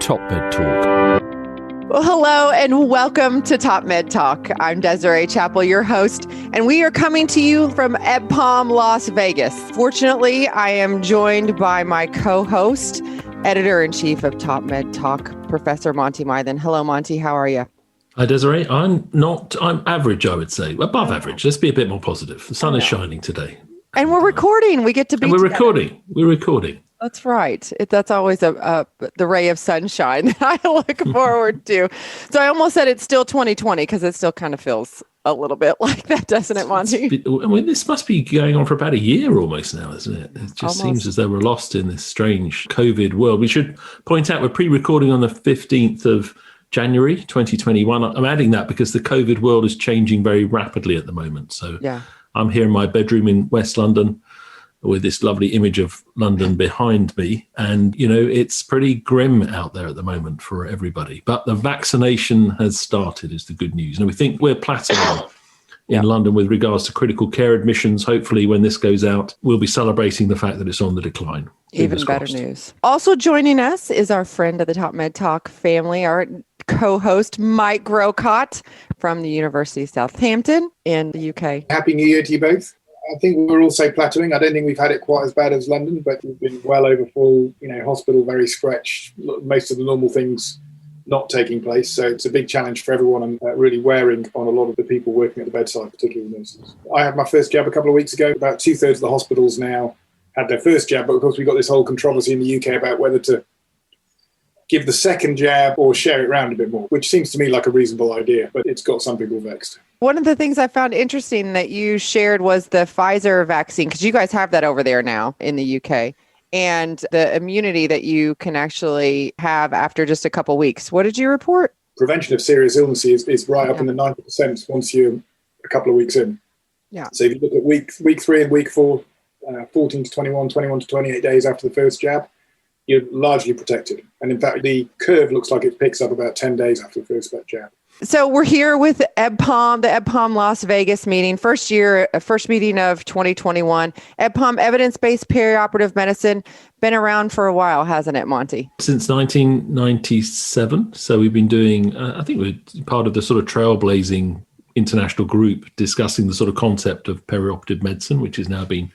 Top Med Talk. Well, hello and welcome to Top Med Talk. I'm Desiree, Chappell, your host, and we are coming to you from EBPOM, Las Vegas. Fortunately, I am joined by my co-host, Editor-in-Chief of Top Med Talk, Professor Monty Mythen. Hello, Monty. How are you? Hi, Desiree. I'm average, I would say. Above average. Let's be a bit more positive. The sun is shining today. And we're recording. We get to be together. recording. We're recording. That's right. That's always the ray of sunshine that I look forward to. So I almost said it's still 2020 because it still kind of feels a little bit like that, doesn't it, Monty? This must be going on for about a year almost now, isn't it? It just seems as though we're lost in this strange COVID world. We should point out we're pre-recording on the 15th of January 2021. I'm adding that because the COVID world is changing very rapidly at the moment. So yeah. I'm here in my bedroom in West London with this lovely image of London behind me. And, it's pretty grim out there at the moment for everybody. But the vaccination has started is the good news. And we think we're plateauing in London with regards to critical care admissions. Hopefully, when this goes out, we'll be celebrating the fact that it's on the decline. Even better news. Also joining us is our friend of the Top Med Talk family, our co-host, Mike Grocott from the University of Southampton in the UK. Happy New Year to you both. I think we're also plateauing. I don't think we've had it quite as bad as London, but we've been well over full, hospital very stretched, most of the normal things not taking place. So it's a big challenge for everyone and really wearing on a lot of the people working at the bedside, particularly nurses. I had my first jab a couple of weeks ago. About 2/3 of the hospitals now had their first jab, but of course we've got this whole controversy in the UK about whether to give the second jab or share it around a bit more, which seems to me like a reasonable idea, but it's got some people vexed. One of the things I found interesting that you shared was the Pfizer vaccine, because you guys have that over there now in the UK, and the immunity that you can actually have after just a couple of weeks. What did you report? Prevention of serious illnesses is right up in the 90% once you're a couple of weeks in. Yeah. So if you look at week 3 and week 4, 14 to 21, 21 to 28 days after the first jab, you're largely protected. And in fact, the curve looks like it picks up about 10 days after the first jab. So we're here with EBPOM, the EBPOM Las Vegas meeting, first meeting of 2021. EBPOM, evidence-based perioperative medicine, been around for a while, hasn't it, Monty? Since 1997. So we've been doing, I think we're part of the sort of trailblazing international group discussing the sort of concept of perioperative medicine, which has now been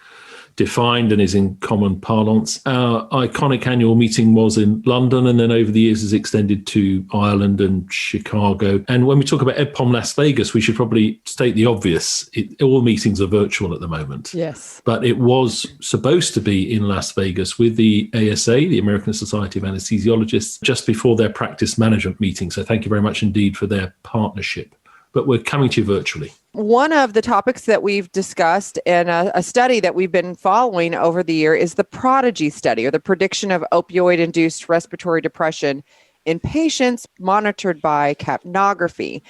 defined and is in common parlance. Our iconic annual meeting was in London, and then over the years has extended to Ireland and Chicago. And when we talk about EBPOM Las Vegas, we should probably state the obvious. All meetings are virtual at the moment. Yes. But it was supposed to be in Las Vegas with the ASA, the American Society of Anesthesiologists, just before their practice management meeting. So thank you very much indeed for their partnership. But we're coming to you virtually. One of the topics that we've discussed in a study that we've been following over the year is the PRODIGY study, or the prediction of opioid-induced respiratory depression in patients monitored by capnoGraphY.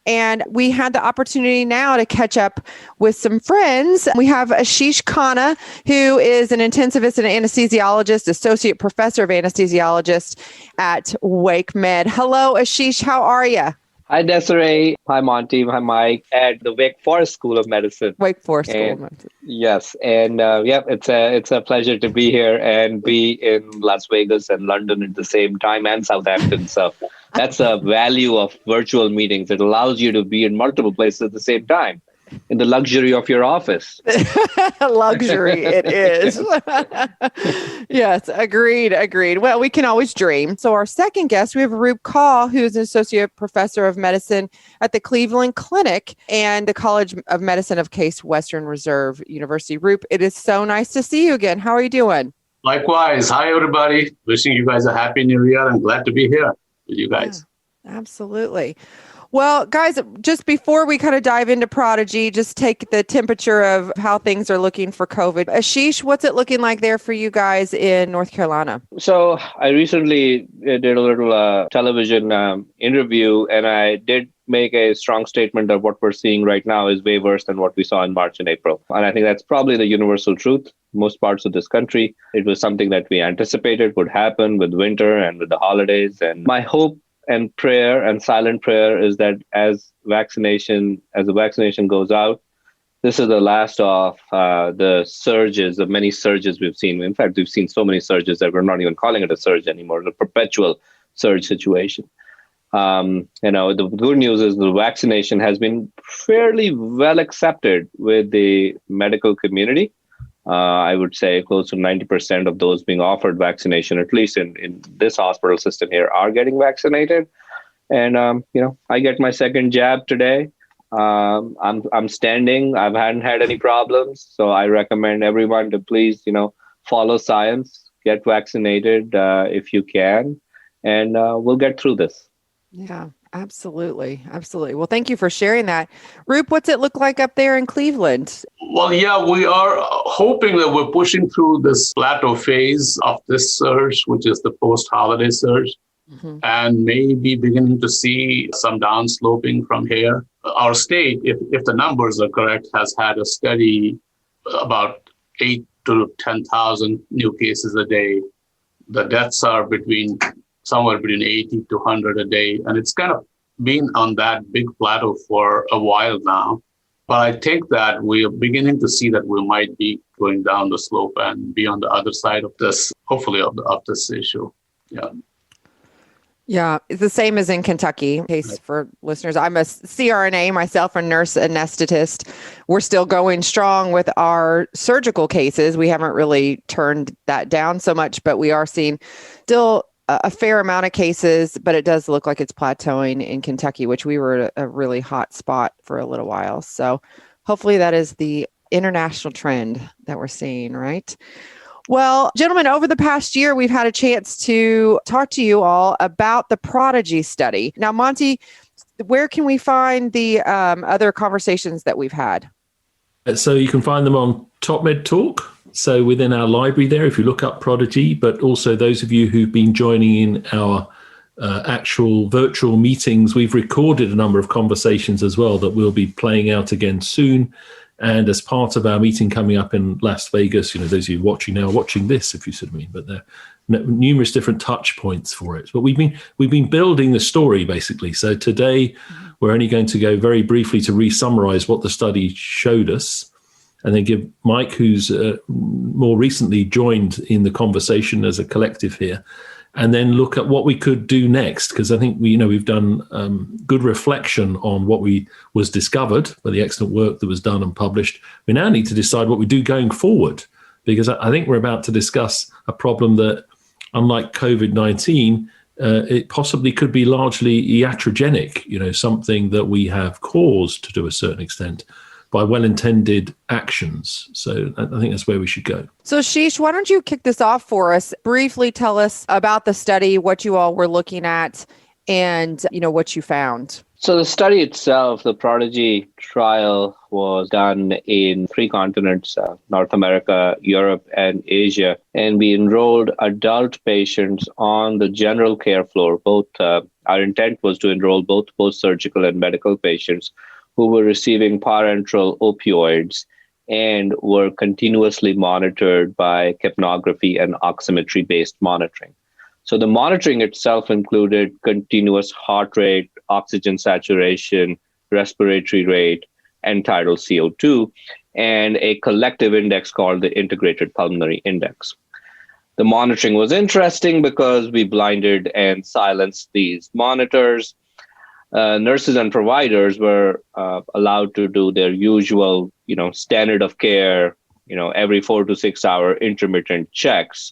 And we had the opportunity now to catch up with some friends. We have Ashish Khanna, who is an intensivist and anesthesiologist, associate professor of anesthesiologist at Wake Med. Hello, Ashish. How are you? Hi, Desiree. Hi, Monty. Hi, Mike. At the Wake Forest School of Medicine. Wake Forest School of Medicine. Yes. And it's a pleasure to be here and be in Las Vegas and London at the same time, and Southampton. So that's a value of virtual meetings. It allows you to be in multiple places at the same time, in the luxury of your office. Luxury it is. Yes, agreed. Well, we can always dream. So our second guest, we have Roop, who's an associate professor of medicine at the Cleveland Clinic and the College of Medicine of Case Western Reserve University. Roop, it is so nice to see you again. How are you doing? Likewise. Hi, everybody. Wishing you guys a happy new year. I'm glad to be here with you guys. Yeah, absolutely. Well, guys, just before we kind of dive into PRODIGY, just take the temperature of how things are looking for COVID. Ashish, what's it looking like there for you guys in North Carolina? So I recently did a little television interview, and I did make a strong statement that what we're seeing right now is way worse than what we saw in March and April. And I think that's probably the universal truth. Most parts of this country, it was something that we anticipated would happen with winter and with the holidays. And my hope and prayer and silent prayer is that as the vaccination goes out, this is the last of the many surges we've seen. In fact, we've seen so many surges that we're not even calling it a surge anymore. The perpetual surge situation. The good news is the vaccination has been fairly well accepted with the medical community. I would say close to 90% of those being offered vaccination, at least in this hospital system here, are getting vaccinated. And, I get my second jab today. I'm standing. I haven't had any problems. So I recommend everyone to please, follow science, get vaccinated if you can, and we'll get through this. Yeah, absolutely. Absolutely. Well, thank you for sharing that. Roop, what's it look like up there in Cleveland? Well, yeah, we are hoping that we're pushing through this plateau phase of this surge, which is the post-holiday surge, and maybe beginning to see some downsloping from here. Our state, if the numbers are correct, has had a steady about 8 to 10,000 new cases a day. The deaths are somewhere between 80 to 100 a day. And it's kind of been on that big plateau for a while now. But I think that we are beginning to see that we might be going down the slope and be on the other side of this, hopefully, of this issue. Yeah. Yeah, it's the same as in Kentucky. In case for listeners, I'm a CRNA myself, a nurse anesthetist. We're still going strong with our surgical cases. We haven't really turned that down so much, but we are seeing still a fair amount of cases, but it does look like it's plateauing in Kentucky, which we were at a really hot spot for a little while. So hopefully that is the international trend that we're seeing, right? Well, gentlemen, over the past year, we've had a chance to talk to you all about the PRODIGY study. Now, Monty, where can we find the other conversations that we've had? So you can find them on Top Med Talk. So within our library there, if you look up PRODIGY, but also those of you who've been joining in our actual virtual meetings, we've recorded a number of conversations as well that we'll be playing out again soon. And as part of our meeting coming up in Las Vegas, those of you watching now, watching this, if you see what I mean, but there are numerous different touch points for it. But we've been building the story, basically. So today, we're only going to go very briefly to re-summarize what the study showed us, and then give Mike, who's more recently joined in the conversation as a collective here, and then look at what we could do next, because I think we've done good reflection on what was discovered by the excellent work that was done and published. We now need to decide what we do going forward, because I think we're about to discuss a problem that, unlike COVID-19, it possibly could be largely iatrogenic, something that we have caused to a certain extent by well-intended actions. So I think that's where we should go. So Ashish, why don't you kick this off for us? Briefly tell us about the study, what you all were looking at, and what you found. So the study itself, the PRODIGY trial, was done in 3 continents, North America, Europe, and Asia. And we enrolled adult patients on the general care floor. Both our intent was to enroll both post-surgical and medical patients who were receiving parenteral opioids and were continuously monitored by capnoGraphY and oximetry-based monitoring. So the monitoring itself included continuous heart rate, oxygen saturation, respiratory rate, and tidal CO2, and a collective index called the Integrated Pulmonary Index. The monitoring was interesting because we blinded and silenced these monitors. Nurses and providers were allowed to do their usual, standard of care, every 4 to 6 hour intermittent checks.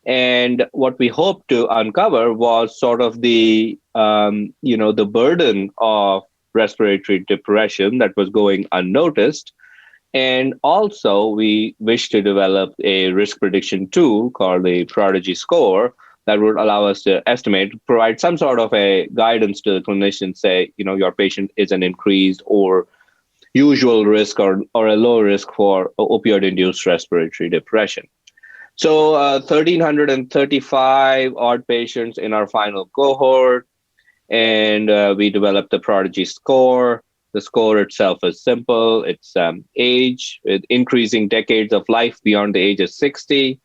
And what we hoped to uncover was sort of the burden of respiratory depression that was going unnoticed. And also, we wish to develop a risk prediction tool called the PRODIGY score that would allow us to estimate, provide some sort of a guidance to the clinician, say, your patient is an increased or usual risk or a low risk for opioid-induced respiratory depression. So 1,335 odd patients in our final cohort, and we developed the PRODIGY score. The score itself is simple. It's age, with increasing decades of life beyond the age of 60,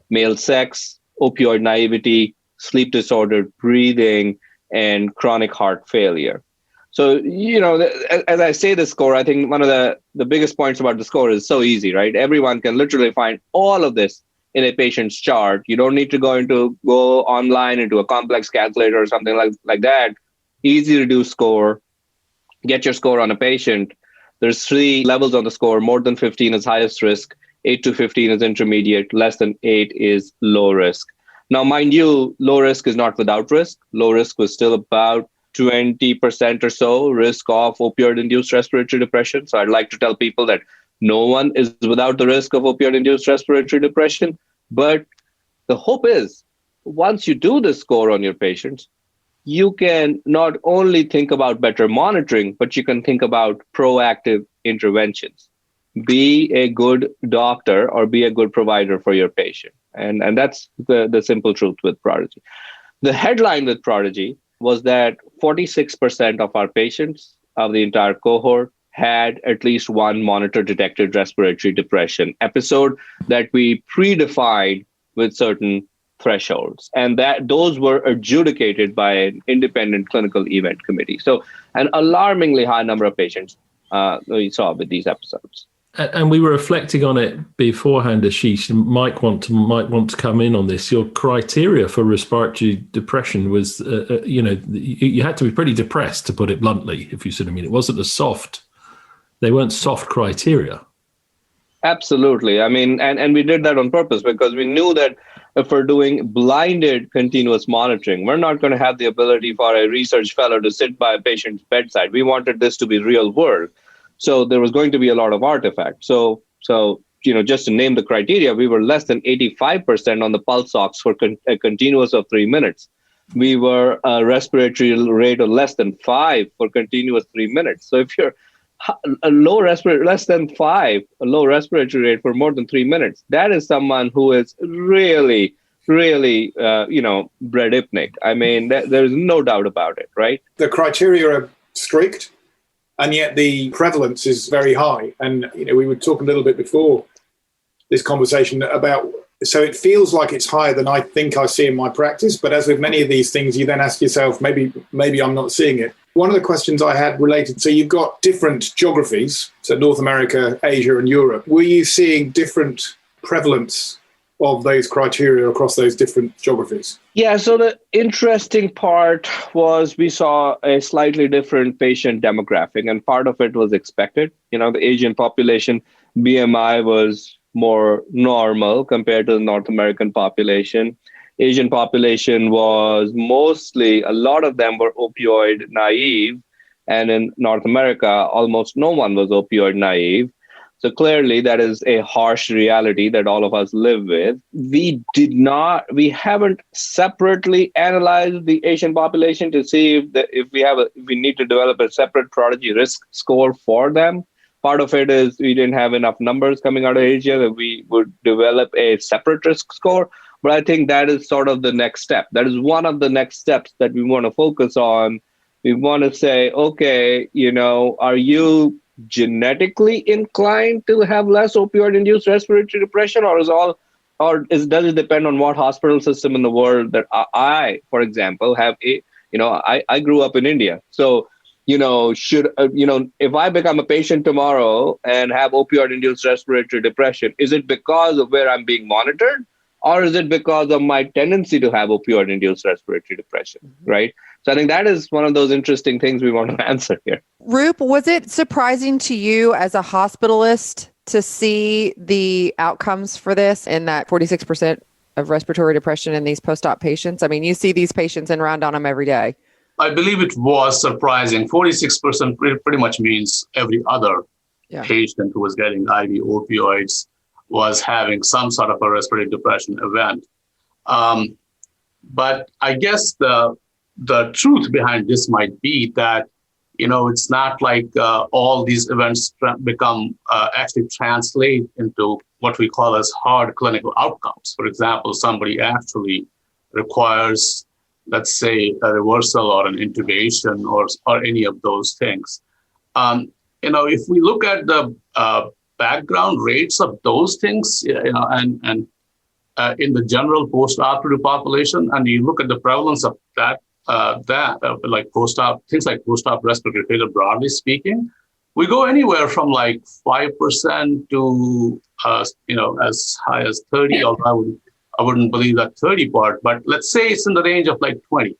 male sex, opioid naivety, sleep disordered breathing, and chronic heart failure. So, as I say the score, I think one of the biggest points about the score is so easy, right? Everyone can literally find all of this in a patient's chart. You don't need to go online into a complex calculator or something like that. Easy to do score. Get your score on a patient. There's 3 levels on the score. More than 15 is highest risk. 8 to 15 is intermediate. Less than 8 is low risk. Now, mind you, low risk is not without risk. Low risk was still about 20% or so risk of opioid-induced respiratory depression. So I'd like to tell people that no one is without the risk of opioid-induced respiratory depression. But the hope is, once you do this score on your patients, you can not only think about better monitoring, but you can think about proactive interventions. Be a good doctor or be a good provider for your patient. And that's the simple truth with PRODIGY. The headline with PRODIGY was that 46% of our patients of the entire cohort had at least one monitor-detected respiratory depression episode that we predefined with certain thresholds, and that those were adjudicated by an independent clinical event committee. So an alarmingly high number of patients we saw with these episodes. And we were reflecting on it beforehand, Ashish, and might want to come in on this. Your criteria for respiratory depression was, you had to be pretty depressed, to put it bluntly, if you see what I mean. It wasn't they weren't soft criteria. Absolutely. I mean, and we did that on purpose because we knew that if we're doing blinded continuous monitoring, we're not going to have the ability for a research fellow to sit by a patient's bedside. We wanted this to be real world. So there was going to be a lot of artifacts. So just to name the criteria, we were less than 85% on the pulse ox for a continuous of 3 minutes. We were a respiratory rate of less than 5 for continuous 3 minutes. So if you're less than 5, a low respiratory rate for more than 3 minutes, that is someone who is really, really, bradypneic. I mean, there's no doubt about it, right? The criteria are strict, and yet the prevalence is very high. And, we would talk a little bit before this conversation about, so it feels like it's higher than I think I see in my practice. But as with many of these things, you then ask yourself, maybe I'm not seeing it. One of the questions I had related, so you've got different geographies, so North America, Asia, and Europe. Were you seeing different prevalence of those criteria across those different geographies? Yeah, so the interesting part was we saw a slightly different patient demographic, and part of it was expected. The Asian population BMI was more normal compared to the North American population. Asian population was mostly, a lot of them were opioid naive. And in North America, almost no one was opioid naive. So clearly that is a harsh reality that all of us live with. We haven't separately analyzed the Asian population to see if we need to develop a separate PRODIGY risk score for them. Part of it is we didn't have enough numbers coming out of Asia that we would develop a separate risk score. But I think that is sort of the next step. That is one of the next steps that we want to focus on. We want to say, okay, are you genetically inclined to have less opioid-induced respiratory depression, does it depend on what hospital system in the world that I, for example, have I grew up in India. So, if I become a patient tomorrow and have opioid-induced respiratory depression, is it because of where I'm being monitored? Or is it because of my tendency to have opioid-induced respiratory depression, right? So I think that is one of those interesting things we want to answer here. Roop, was it surprising to you as a hospitalist to see the outcomes for this and that 46% of respiratory depression in these post-op patients? I mean, you see these patients and round on them every day. I believe it was surprising. 46% pretty much means every other patient who was getting IV opioids was having some sort of a respiratory depression event. But I guess the truth behind this might be that, it's not like all these events actually translate into what we call as hard clinical outcomes. For example, somebody actually requires, let's say, a reversal or an intubation or any of those things. If we look at the background rates of those things, and in the general post-operative population, and you look at the prevalence of like post-op, things like post-op respiratory failure, broadly speaking, we go anywhere from like 5% to, as high as 30, although I wouldn't believe that 30 part, but let's say it's in the range of like 20.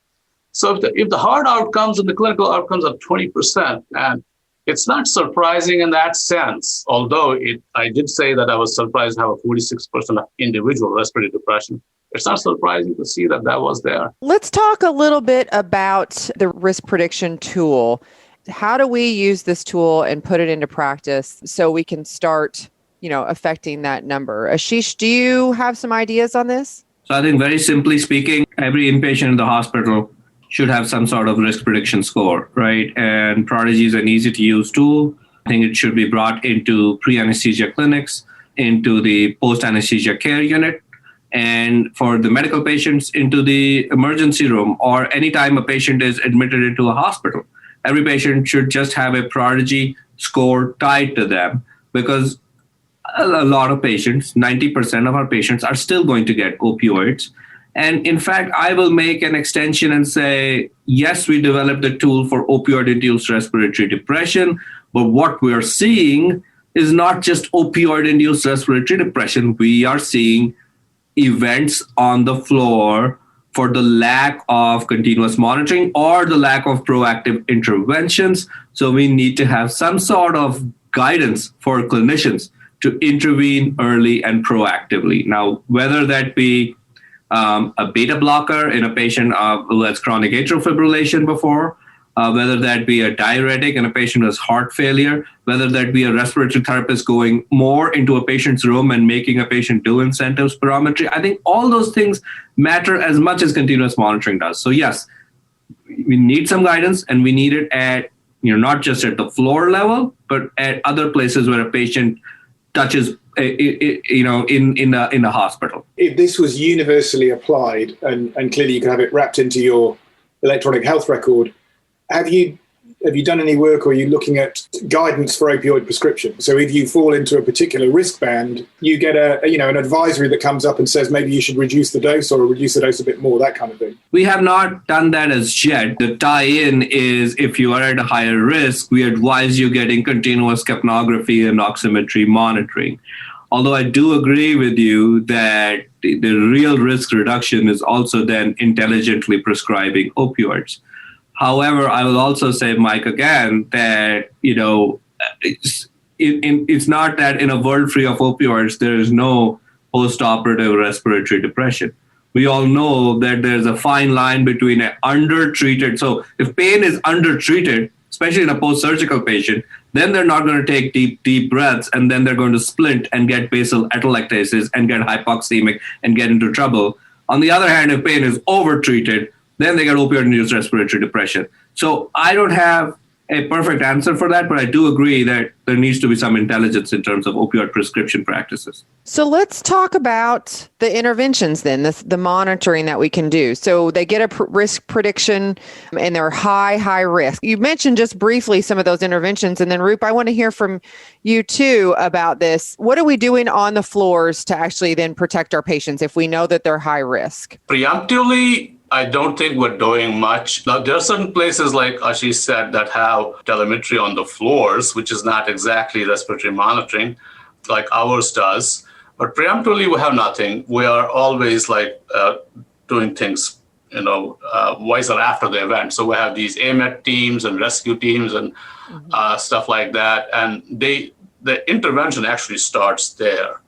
So if the hard outcomes and the clinical outcomes are 20%, and it's not surprising in that sense, although I did say that I was surprised to have a 46% of individual respiratory depression. It's not surprising to see that was there. Let's talk a little bit about the risk prediction tool. How do we use this tool and put it into practice so we can start, affecting that number? Ashish, do you have some ideas on this? So I think very simply speaking, every inpatient in the hospital should have some sort of risk prediction score, right? And PRODIGY is an easy to use tool. I think it should be brought into pre-anesthesia clinics, into the post-anesthesia care unit, and for the medical patients into the emergency room, or anytime a patient is admitted into a hospital. Every patient should just have a PRODIGY score tied to them, because a lot of patients, 90% of our patients, are still going to get opioids. And in fact, I will make an extension and say, yes, we developed the tool for opioid-induced respiratory depression, but what we are seeing is not just opioid-induced respiratory depression. We are seeing events on the floor for the lack of continuous monitoring or the lack of proactive interventions. So we need to have some sort of guidance for clinicians to intervene early and proactively. Now, whether that be a beta blocker in a patient who has chronic atrial fibrillation before, whether that be a diuretic in a patient who has heart failure, whether that be a respiratory therapist going more into a patient's room and making a patient do incentive spirometry. I think all those things matter as much as continuous monitoring does. So yes, we need some guidance, and we need it at, not just at the floor level, but at other places where a patient touches in a hospital. If this was universally applied, and clearly you can have it wrapped into your electronic health record, have you done any work, or are you looking at guidance for opioid prescription? So if you fall into a particular risk band, you get an advisory that comes up and says maybe you should reduce the dose or reduce the dose a bit more, that kind of thing. We have not done that as yet. The tie-in is if you are at a higher risk, we advise you getting continuous capnoGraphY and oximetry monitoring. Although I do agree with you that the real risk reduction is also then intelligently prescribing opioids. However, I will also say, Mike, again, that, it's not that in a world free of opioids, there is no post-operative respiratory depression. We all know that there's a fine line between an undertreated. So if pain is undertreated, especially in a post-surgical patient, then they're not going to take deep breaths, and then they're going to splint and get basal atelectasis and get hypoxemic and get into trouble. On the other hand, if pain is overtreated, then they get opioid-induced respiratory depression. So I don't have a perfect answer for that, but I do agree that there needs to be some intelligence in terms of opioid prescription practices. So let's talk about the interventions then, the monitoring that we can do. So they get a risk prediction and they're high risk. You mentioned just briefly some of those interventions. And then Roop, I want to hear from you too about this. What are we doing on the floors to actually then protect our patients if we know that they're high risk? Preemptively, I don't think we're doing much. Now, there are certain places, like Ashish said, that have telemetry on the floors, which is not exactly respiratory monitoring like ours does. But preemptively, we have nothing. We are always doing things, wiser after the event. So we have these AMET teams and rescue teams and stuff like that. And the intervention actually starts there.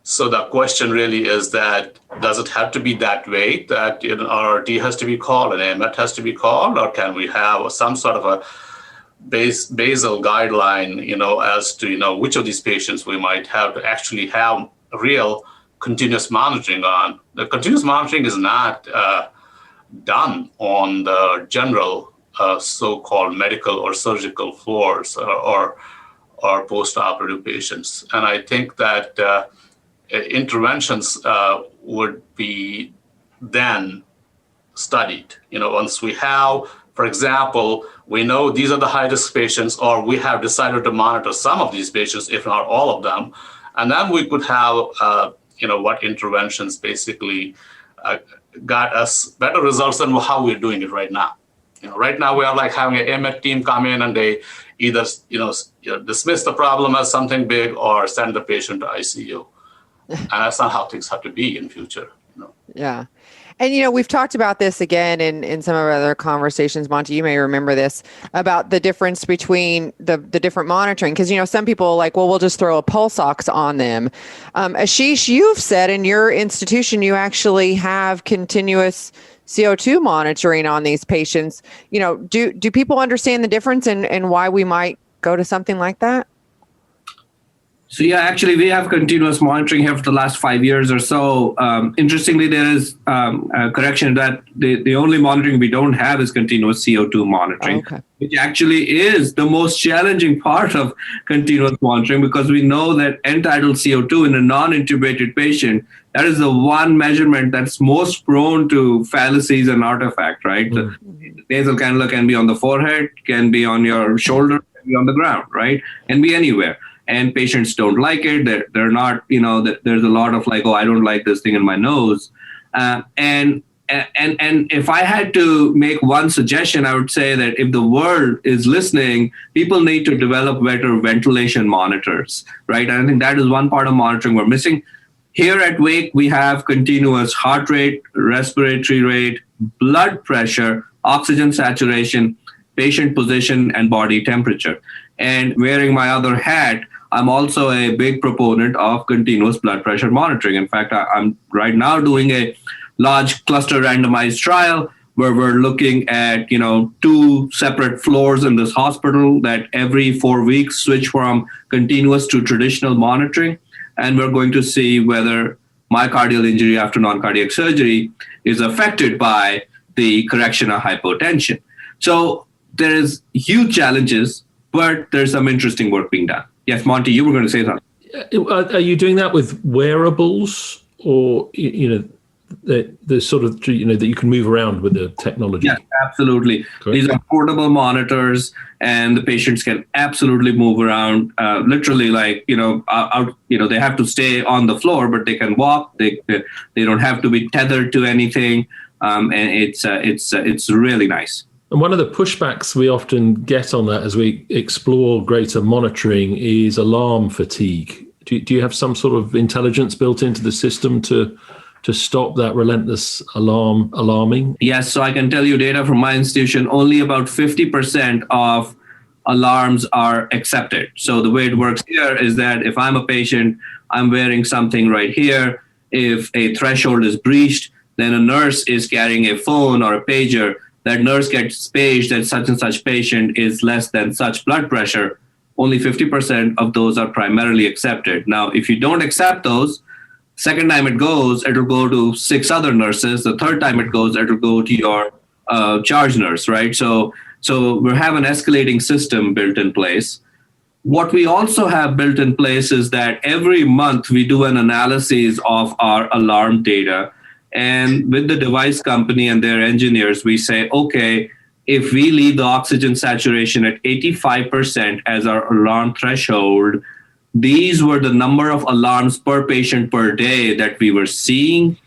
So the question really is that, does it have to be that way, that an RRT has to be called, an AMET has to be called, or can we have some sort of a basal guideline, as to, which of these patients we might have to actually have real continuous monitoring on? The continuous monitoring is not done on the general so-called medical or surgical floors or post-operative patients. And I think that interventions would be then studied. Once we have, for example, we know these are the high-risk patients, or we have decided to monitor some of these patients, if not all of them, and then we could have, what interventions basically got us better results than how we're doing it right now. Right now we are like having an AMET team come in and they either dismiss the problem as something big or send the patient to ICU. And that's not how things have to be in future. Yeah. And, we've talked about this again in some of our other conversations. Monty, you may remember this, about the difference between the different monitoring. Because, some people are like, well, we'll just throw a pulse ox on them. Ashish, you've said in your institution, you actually have continuous CO2 monitoring on these patients. Do people understand the difference and why we might go to something like that? So yeah, actually, we have continuous monitoring here for the last 5 years or so. Interestingly, there is a correction that the only monitoring we don't have is continuous CO2 monitoring, which actually is the most challenging part of continuous monitoring, because we know that end-tidal CO2 in a non-intubated patient, that is the one measurement that's most prone to fallacies and artifact, right? Mm-hmm. The nasal cannula can be on the forehead, can be on your shoulder, can be on the ground, right? Can be anywhere. And patients don't like it. They're not, there's a lot of like, oh, I don't like this thing in my nose. And if I had to make one suggestion, I would say that if the world is listening, people need to develop better ventilation monitors, right? And I think that is one part of monitoring we're missing. Here at Wake, we have continuous heart rate, respiratory rate, blood pressure, oxygen saturation, patient position, and body temperature. And wearing my other hat, I'm also a big proponent of continuous blood pressure monitoring. In fact, I'm right now doing a large cluster randomized trial where we're looking at, 2 separate floors in this hospital that every 4 weeks switch from continuous to traditional monitoring. And we're going to see whether myocardial injury after non-cardiac surgery is affected by the correction of hypotension. So there is huge challenges, but there's some interesting work being done. Yes, Monty, you were going to say something. Are you doing that with wearables, or the sort of that you can move around with the technology? Yeah, absolutely. Correct. These are portable monitors, and the patients can absolutely move around. Literally, like out. They have to stay on the floor, but they can walk. They don't have to be tethered to anything, and it's really nice. And one of the pushbacks we often get on that as we explore greater monitoring is alarm fatigue. Do you have some sort of intelligence built into the system to stop that relentless alarming? Yes, so I can tell you data from my institution, only about 50% of alarms are accepted. So the way it works here is that if I'm a patient, I'm wearing something right here. If a threshold is breached, then a nurse is carrying a phone or a pager. That nurse gets paged that such and such patient is less than such blood pressure. Only 50% of those are primarily accepted. Now, if you don't accept those, second time it goes, it'll go to 6 other nurses. The third time it goes, it'll go to your charge nurse, right? So we have an escalating system built in place. What we also have built in place is that every month we do an analysis of our alarm data. And with the device company and their engineers, we say, okay, if we leave the oxygen saturation at 85% as our alarm threshold, these were the number of alarms per patient per day that we were seeing.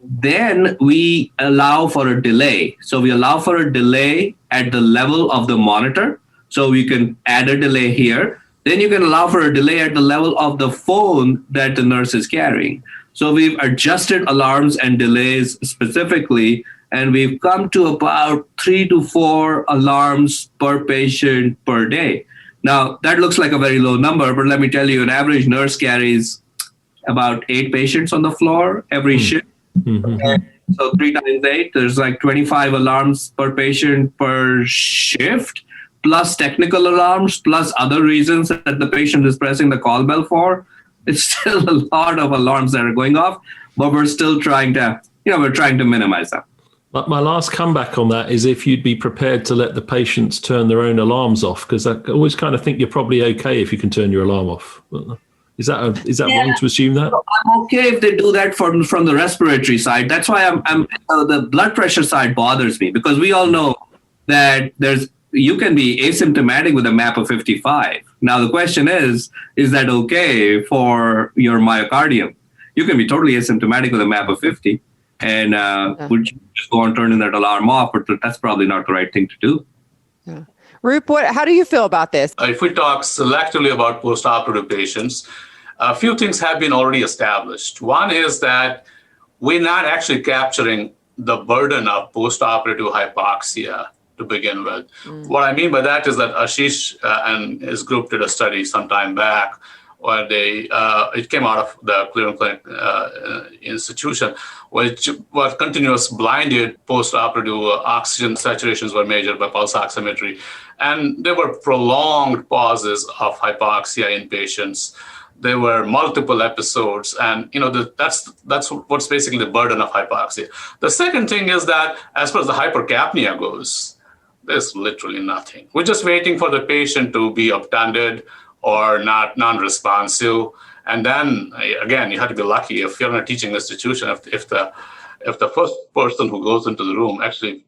Then we allow for a delay. So we allow for a delay at the level of the monitor. So we can add a delay here. Then you can allow for a delay at the level of the phone that the nurse is carrying. So we've adjusted alarms and delays specifically, and we've come to about 3 to 4 alarms per patient per day. Now, that looks like a very low number, but let me tell you, an average nurse carries about 8 patients on the floor every shift. Mm-hmm. So 3 times 8, there's like 25 alarms per patient per shift, plus technical alarms, plus other reasons that the patient is pressing the call bell for. It's still a lot of alarms that are going off, but we're still trying to minimize them. But my last comeback on that is if you'd be prepared to let the patients turn their own alarms off, because I always kind of think you're probably okay if you can turn your alarm off. Is that wrong to assume that? I'm okay if they do that from the respiratory side. That's why the blood pressure side bothers me, because we all know that you can be asymptomatic with a MAP of 55. Now, the question is that okay for your myocardium? You can be totally asymptomatic with a MAP of 50. And would you just go and turning that alarm off, but that's probably not the right thing to do. Yeah. Roop, how do you feel about this? If we talk selectively about postoperative patients, a few things have been already established. One is that we're not actually capturing the burden of postoperative hypoxia to begin with. What I mean by that is that Ashish and his group did a study some time back where it came out of the Cleveland Clinic institution, which was continuous blinded postoperative oxygen saturations were measured by pulse oximetry. And there were prolonged pauses of hypoxia in patients. There were multiple episodes, and that's what's basically the burden of hypoxia. The second thing is that as far as the hypercapnia goes, there's literally nothing. We're just waiting for the patient to be obtunded or non-responsive, and then again, you have to be lucky if you're in a teaching institution. If the first person who goes into the room actually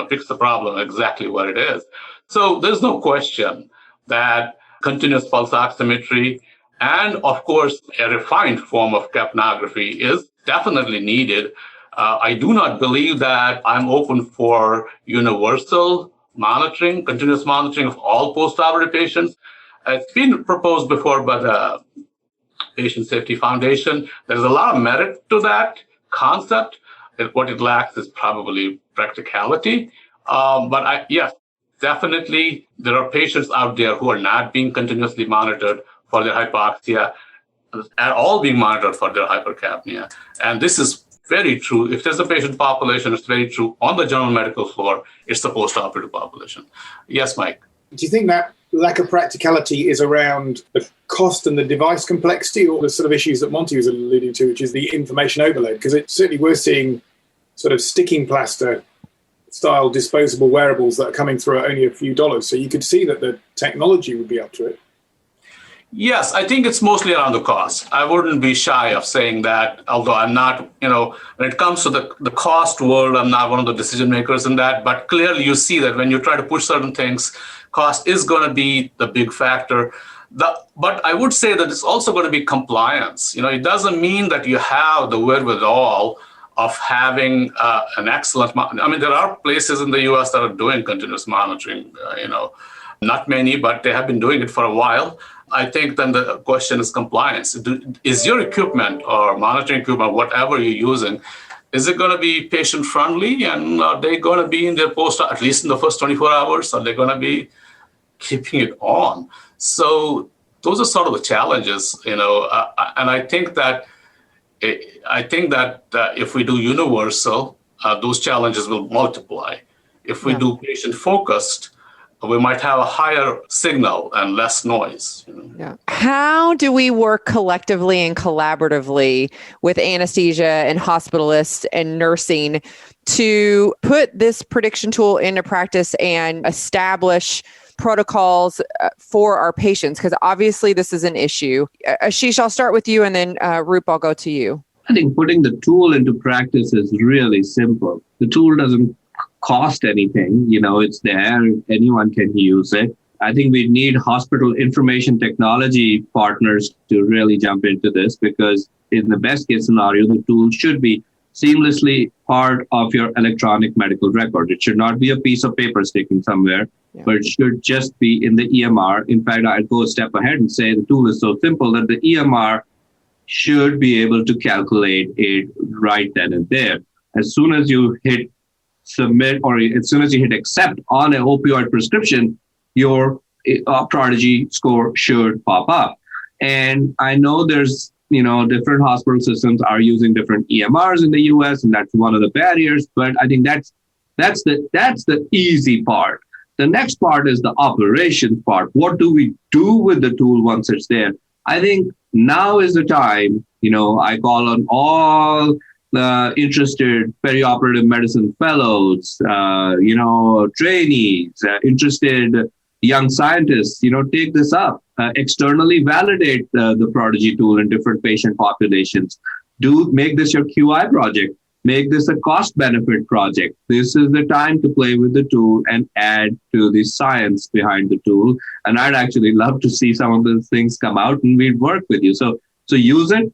picks the problem exactly what it is. So there's no question that continuous pulse oximetry and, of course, a refined form of capnography is definitely needed. I do not believe that I'm open for universal monitoring, continuous monitoring of all postoperative patients. It's been proposed before by the Patient Safety Foundation. There's a lot of merit to that concept. What it lacks is probably practicality. But yes, definitely there are patients out there who are not being continuously monitored for their hypoxia, and all being monitored for their hypercapnia. And this is very true. If there's a patient population, it's very true. On the general medical floor, it's the postoperative population. Yes, Mike? Do you think that lack of practicality is around the cost and the device complexity, or the sort of issues that Monty was alluding to, which is the information overload? Because certainly we're seeing sort of sticking plaster style disposable wearables that are coming through at only a few dollars. So you could see that the technology would be up to it. Yes, I think it's mostly around the cost. I wouldn't be shy of saying that, although I'm not, when it comes to the cost world, I'm not one of the decision makers in that. But clearly you see that when you try to push certain things, cost is going to be the big factor. But I would say that it's also going to be compliance. It doesn't mean that you have the wherewithal of having an excellent, there are places in the US that are doing continuous monitoring, not many, but they have been doing it for a while. I think then the question is compliance. Is your equipment or monitoring equipment, whatever you're using, is it going to be patient friendly? And are they going to be in their post, at least in the first 24 hours? Are they going to be keeping it on? So those are sort of the challenges, and I think that if we do universal, those challenges will multiply. If we do patient focused, we might have a higher signal and less noise. Yeah. How do we work collectively and collaboratively with anesthesia and hospitalists and nursing to put this prediction tool into practice and establish protocols for our patients? Because obviously this is an issue. Ashish, I'll start with you, and then Roop, I'll go to you. I think putting the tool into practice is really simple. The tool doesn't cost anything. It's there. Anyone can use it. I think we need hospital information technology partners to really jump into this, because in the best case scenario, the tool should be seamlessly part of your electronic medical record. It should not be a piece of paper sticking somewhere, but it should just be in the EMR. In fact, I'd go a step ahead and say the tool is so simple that the EMR should be able to calculate it right then and there. As soon as you hit submit, or as soon as you hit accept on an opioid prescription, your PRODIGY score should pop up. And I know there's, different hospital systems are using different EMRs in the US, and that's one of the barriers. But I think that's the easy part. The next part is the operations part. What do we do with the tool once it's there? I think now is the time, I call on all the interested perioperative medicine fellows, trainees, interested young scientists, take this up, externally validate the PRODIGY tool in different patient populations. Make this your QI project. Make this a cost benefit project. This is the time to play with the tool and add to the science behind the tool. And I'd actually love to see some of those things come out, and we'd work with you. So use it,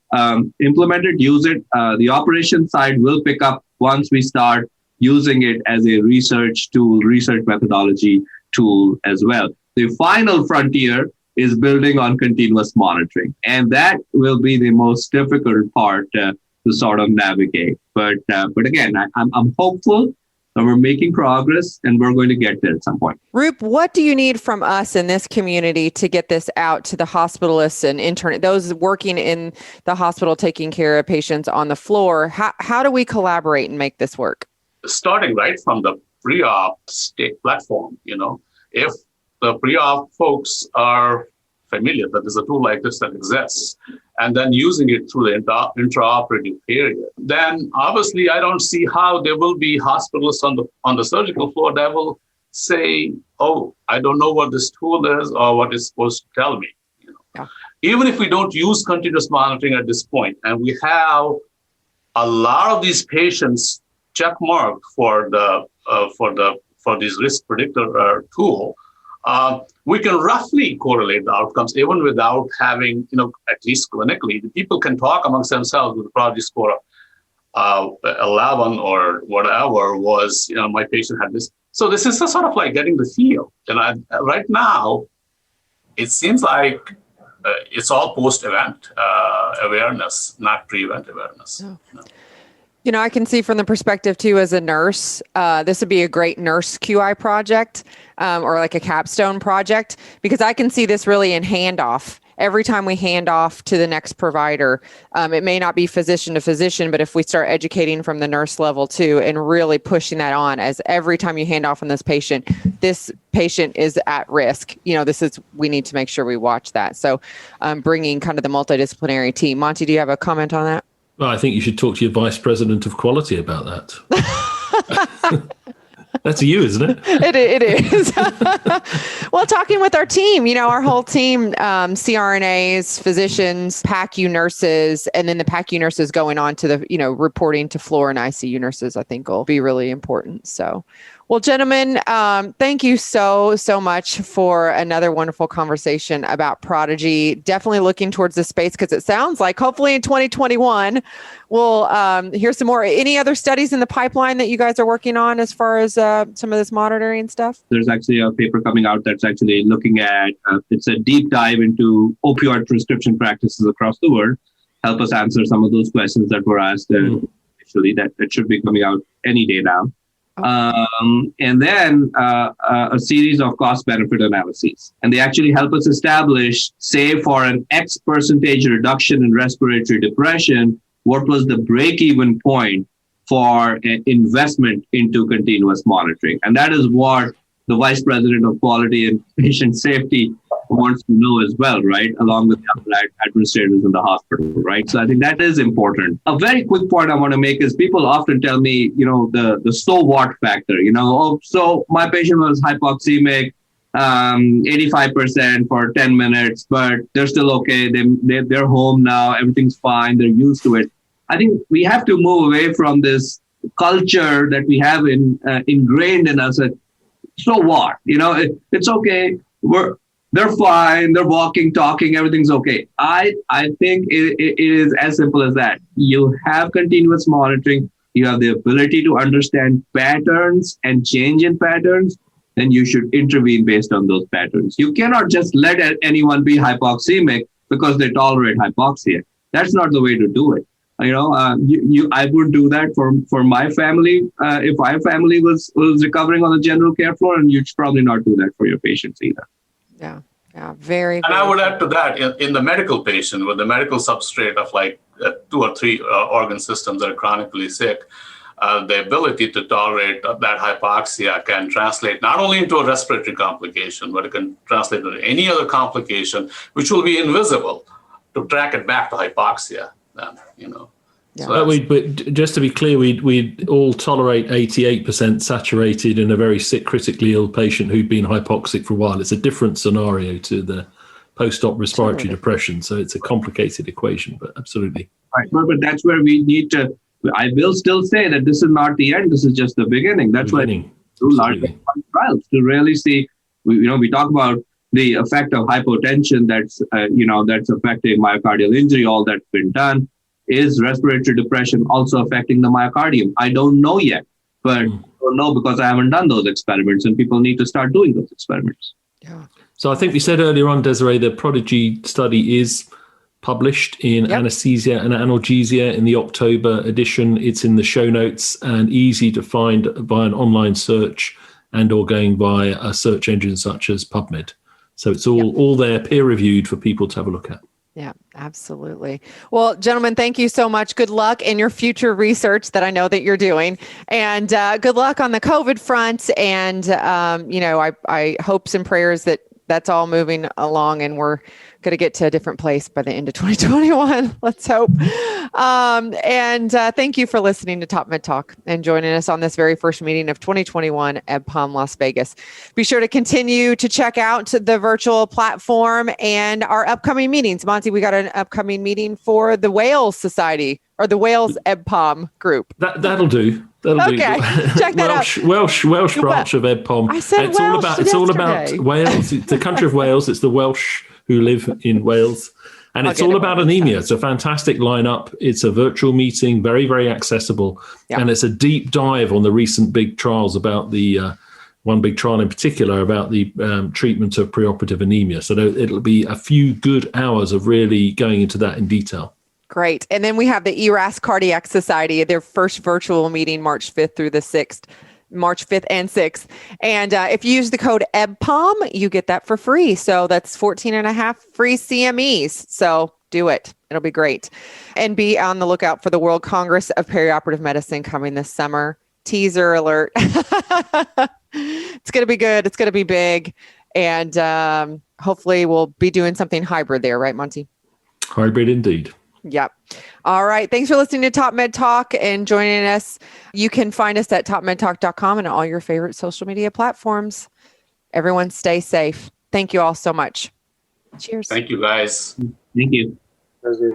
implement it, use it. The operations side will pick up once we start using it as a research tool, research methodology tool as well. The final frontier is building on continuous monitoring. And that will be the most difficult part to sort of navigate. But again, I'm hopeful that we're making progress and we're going to get there at some point. Roop, what do you need from us in this community to get this out to the hospitalists and those working in the hospital taking care of patients on the floor? How do we collaborate and make this work? Starting right from the pre-op state platform, if the pre-op folks are familiar that there's a tool like this that exists, and then using it through the intraoperative period, then obviously I don't see how there will be hospitalists on the surgical floor that will say, oh, I don't know what this tool is or what it's supposed to tell me. Yeah. Even if we don't use continuous monitoring at this point, and we have a lot of these patients checkmarked for this risk predictor tool, we can roughly correlate the outcomes even without having, at least clinically, the people can talk amongst themselves with a PRODIGY score of 11 or whatever was, my patient had this. So this is sort of like getting the feel. And right now, it seems like it's all post-event awareness, not pre-event awareness. Oh. I can see from the perspective too, as a nurse, this would be a great nurse QI project or like a capstone project, because I can see this really in handoff. Every time we hand off to the next provider, it may not be physician to physician, but if we start educating from the nurse level too, and really pushing that on as every time you hand off on this patient is at risk. We need to make sure we watch that. So bringing kind of the multidisciplinary team. Monty, do you have a comment on that? Well, I think you should talk to your vice president of quality about that. That's you, isn't it? It is. Well, talking with our team, our whole team, CRNAs, physicians, PACU nurses, and then the PACU nurses going on to the, reporting to floor and ICU nurses, I think will be really important. So, well, gentlemen, thank you so much for another wonderful conversation about PRODIGY. Definitely looking towards this space because it sounds like hopefully in 2021, we'll hear some more. Any other studies in the pipeline that you guys are working on as far as some of this monitoring stuff? There's actually a paper coming out that's actually looking at, it's a deep dive into opioid prescription practices across the world. Help us answer some of those questions that were asked initially. That should be coming out any day now. And then a series of cost-benefit analyses. And they actually help us establish, say, for an X percentage reduction in respiratory depression, what was the break-even point for an investment into continuous monitoring. And that is what the Vice President of Quality and Patient Safety wants to know as well, right? Along with the other administrators in the hospital, right? So I think that is important. A very quick point I want to make is people often tell me, the so what factor, so my patient was hypoxemic, 85% for 10 minutes, but they're still okay. They're home now. Everything's fine. They're used to it. I think we have to move away from this culture that we have ingrained in us. So what? It's okay. They're fine. They're walking, talking. Everything's okay. I think it is as simple as that. You have continuous monitoring. You have the ability to understand patterns and change in patterns. Then you should intervene based on those patterns. You cannot just let anyone be hypoxemic because they tolerate hypoxia. That's not the way to do it. I would do that for my family if my family was recovering on the general care floor, and you'd probably not do that for your patients either. Yeah, very. And I would add to that, in the medical patient with the medical substrate of like 2 or 3 organ systems that are chronically sick, the ability to tolerate that hypoxia can translate not only into a respiratory complication, but it can translate into any other complication, which will be invisible to track it back to hypoxia. Yeah. So but just to be clear, we'd all tolerate 88% saturated in a very sick, critically ill patient who'd been hypoxic for a while. It's a different scenario to the post-op respiratory depression. So it's a complicated equation, but absolutely. Right. But that's where we need to, I will still say that this is not the end. This is just the beginning. That's why we do large trials to really see, we talk about the effect of hypotension that's affecting myocardial injury, all that's been done. Is respiratory depression also affecting the myocardium? I don't know yet. But I don't know because I haven't done those experiments, and people need to start doing those experiments. Yeah. So I think we said earlier on, Desiree, the PRODIGY study is published in Anesthesia and Analgesia in the October edition. It's in the show notes and easy to find by an online search and or going by a search engine such as PubMed. So it's all there, peer-reviewed for people to have a look at. Yeah, absolutely. Well, gentlemen, thank you so much. Good luck in your future research that I know that you're doing. And good luck on the COVID front. And, I hopes and prayers that that's all moving along and we're going to get to a different place by the end of 2021. Let's hope. And thank you for listening to Top Med Talk and joining us on this very first meeting of 2021 EBPOM Las Vegas. Be sure to continue to check out the virtual platform and our upcoming meetings. Monty, we got an upcoming meeting for the Wales Society or the Wales EBPOM group. That'll do. That'll do. Check that out. Welsh branch of EBPOM. I said it's all about Wales. It's the country of Wales. It's the Welsh who live in Wales. And it's all about anemia. It's a fantastic lineup. It's a virtual meeting, very, very accessible. Yep. And it's a deep dive on the recent big trials about the one big trial in particular about the treatment of preoperative anemia. So it'll be a few good hours of really going into that in detail. Great. And then we have the ERAS Cardiac Society, their first virtual meeting, March 5th through the 6th. March 5th and 6th. And if you use the code EBPOM, you get that for free. So that's 14 and a half free CMEs. So do it. It'll be great. And be on the lookout for the World Congress of Perioperative Medicine coming this summer. Teaser alert. It's going to be good. It's going to be big. And hopefully we'll be doing something hybrid there, right, Monty? Hybrid indeed. Yep. All right. Thanks for listening to Top Med Talk and joining us. You can find us at topmedtalk.com and all your favorite social media platforms. Everyone stay safe. Thank you all so much. Cheers. Thank you, guys. Thank you.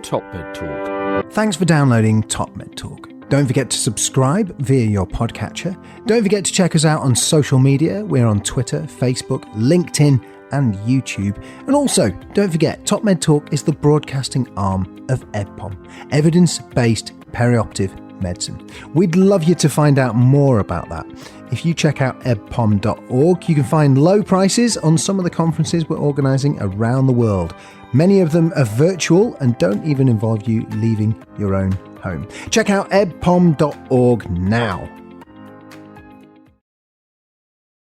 Top Med Talk. Thanks for downloading Top Med Talk. Don't forget to subscribe via your podcatcher. Don't forget to check us out on social media. We're on Twitter, Facebook, LinkedIn, and YouTube. And also, don't forget, Top Med Talk is the broadcasting arm of EBPOM, evidence-based perioperative medicine. We'd love you to find out more about that. If you check out ebpom.org, you can find low prices on some of the conferences we're organising around the world. Many of them are virtual and don't even involve you leaving your own home. Check out ebpom.org now.